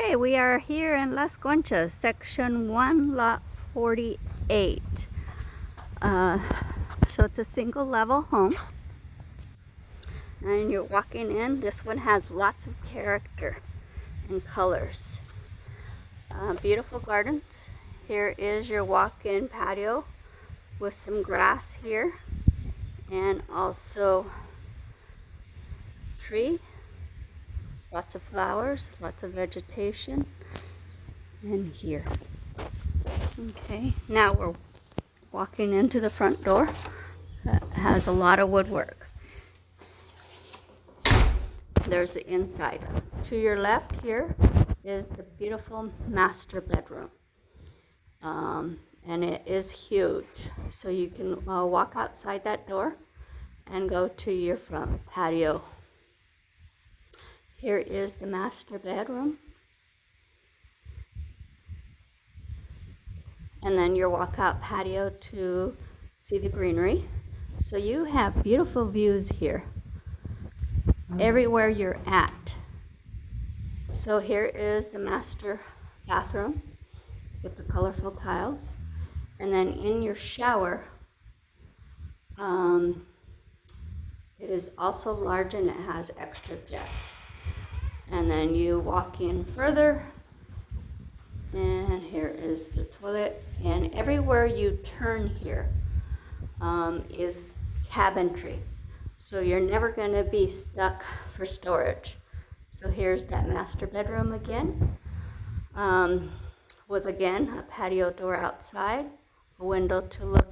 Okay, we are here in Las Conchas, Section 1, Lot 48. So it's a single level home. And you're walking in. This one has lots of character and colors. Beautiful gardens. Here is your walk-in patio with some grass here. And also tree. Lots of flowers, lots of vegetation, and here. Okay, now we're walking into the front door that has a lot of woodwork. There's the inside. To your left here is the beautiful master bedroom. And it is huge. So you can walk outside that door and go to your front patio. Here is the master bedroom. And then your walkout patio to see the greenery. So you have beautiful views here, everywhere you're at. So here is the master bathroom with the colorful tiles. And then in your shower, it is also large and it has extra jets. And then you walk in further, and here is the toilet. And everywhere you turn here is cabinetry. So you're never going to be stuck for storage. So here's that master bedroom again, with again a patio door outside, a window to look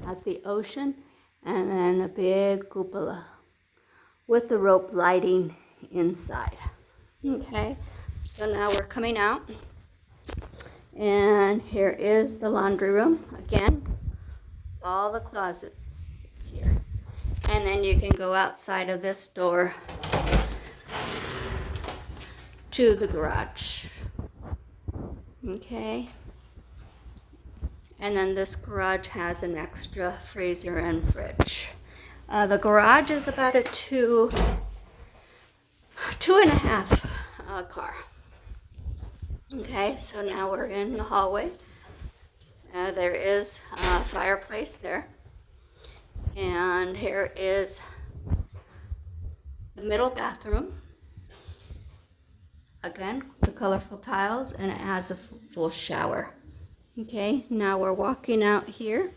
at the ocean, and then a big cupola with the rope lighting inside. Okay, so now we're coming out, and here is the laundry room again, all the closets here, and then you can go outside of this door to the garage. Okay, and then this garage has an extra freezer and fridge. The garage is about a two and a half car. Okay, so now we're in the hallway. There is a fireplace there. And here is the middle bathroom. Again, the colorful tiles, and it has a full shower. Okay, now we're walking out here.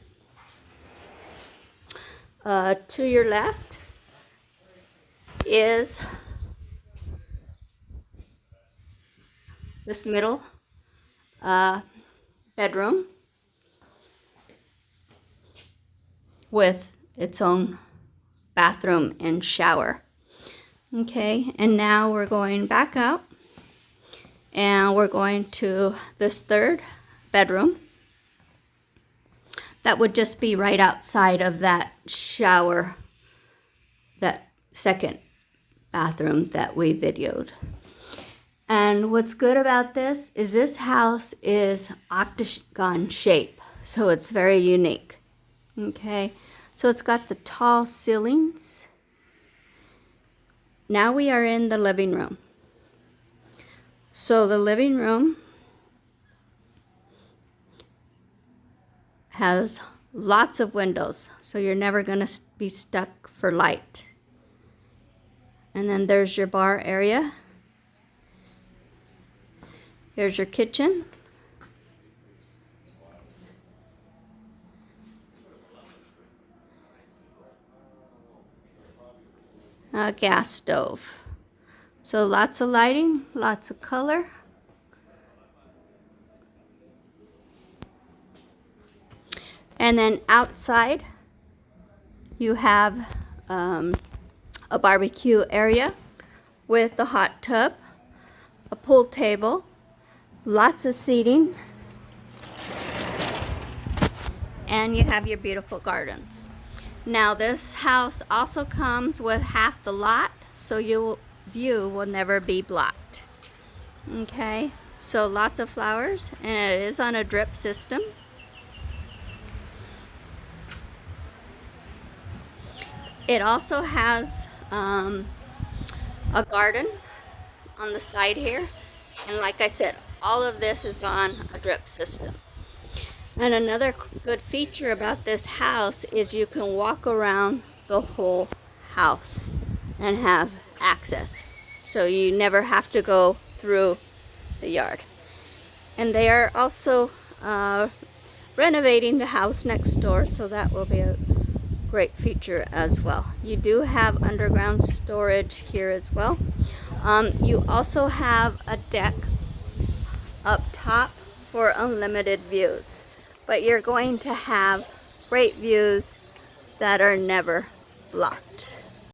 To your left is this middle bedroom with its own bathroom and shower. Okay, and now we're going back out, and we're going to this third bedroom. That would just be right outside of that shower, that second bathroom that we videoed. And what's good about this is this house is octagon shape, so it's very unique. Okay, so it's got the tall ceilings. Now we are in the living room. So the living room has lots of windows, so you're never going to be stuck for light. And then there's your bar area. Here's your kitchen. A gas stove. So lots of lighting, lots of color. And then outside, you have a barbecue area with a hot tub, a pool table, lots of seating, and you have your beautiful gardens. Now this house also comes with half the lot, so your view will never be blocked. Okay, so lots of flowers, and it is on a drip system. It also has a garden on the side here, And like I said, all of this is on a drip system. And another good feature about this house is you can walk around the whole house and have access. So you never have to go through the yard. And they are also renovating the house next door, so that will be a great feature as well. You do have underground storage here as well. You also have a deck up top for unlimited views, but you're going to have great views that are never blocked.